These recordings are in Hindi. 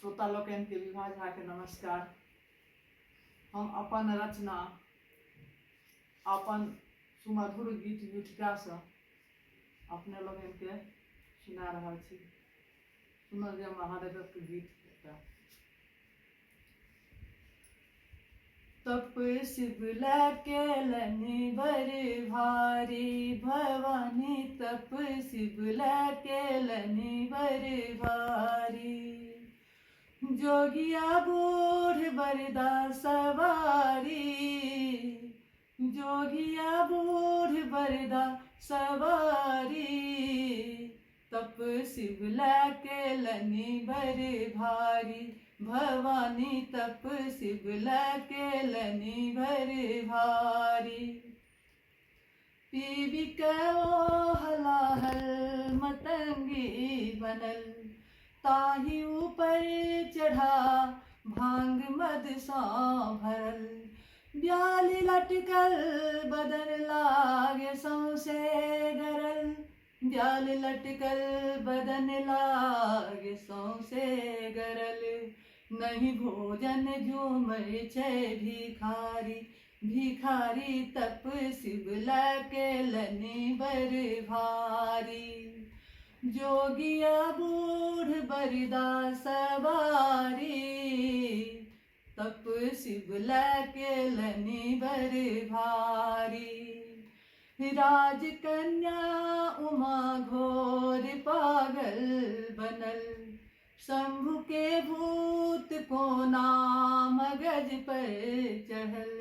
श्रोता लोकन के विभा झा के नमस्कार। हम अपन रचना अपन सुमधुर गीत गीतिका से अपने लोगन के सुना रहा छी। सुनल जे महादेव के गीत एकटा। तप शिवला केलनि बड़ भारी भवानी, तप शिवला केलनि बड़ भारी। जोगिया बूढ़ बरदा सवारी, जोगिया बूढ़ बरदा सवारी। तप शिवला केलनि बड़ भारी भवानी, तप शिवला केलनि बड़ भारी। पीबी के ओ हलाहल मतंगी बनल, ताहि ऊपर चढ़ा भांग मद सा भरल। ब्याली लटकल बदन लागे सौंसे गरल, ब्याल लटकल बदन लागे सौंसे गरल। नहीं भोजन झूमै छै भिखारी, भिखारी तप शिवला केलनि बड़ भारी। जोगिया बूढ़ बरदा सवारी, तप शिवला केलनि बड़ भारी। राजकन्या उमा घोर पागल बनल, शंभु के भूत को नाम मगज पर चढ़ल।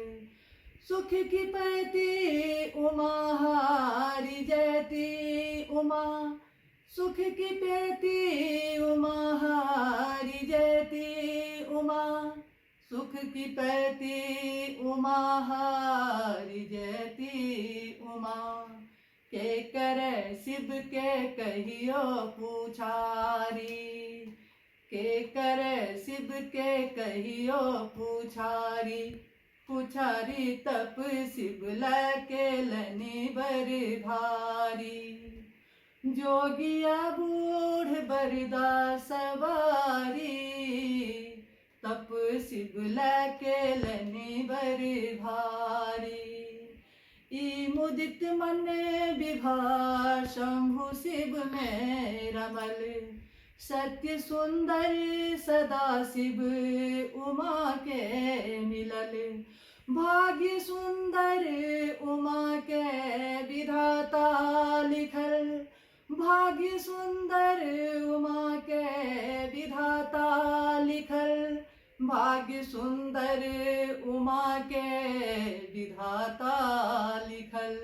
सुख की पैती उमा हारी जयती उमा, सुख की पैती उमा हारी जयती उमा। सुख की पैती उमा हारी जयती उमा। के करे शिव के कहियो पुछारी, के करे शिव के कहियो पुछारी। पुछारी तप शिवला केलनि बड़ भारी। जोगिया बूढ़ बरदा सवारी, तप शिवला केलनि बड़ भारी। ई मुदित मन विभा शंभु शिव में रमल, सत्य सुंदर सदा शिव उमा के मिलल। भाग्य सुंदर उमा के विधाता लिखल, भाग्य सुंदर उमा के विधाता लिखल। भाग्य सुंदर उमा के विधाता लिखल।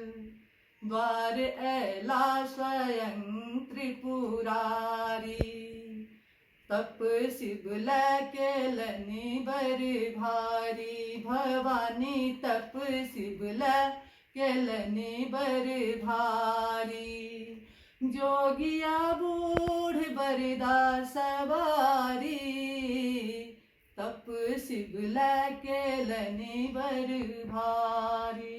द्वार ऐला स्वयं त्रिपुरारी, तप शिवला केलनि बड़ भारी भवानी। तप शिवला केलनि बड़ भारी। जोगिया बूढ़ बरदा सवारी, तप शिवला केलनि बड़ भारी।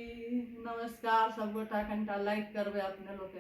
नमस्कार। सब गोटा कनिटा लाइक करबे अपने लोग।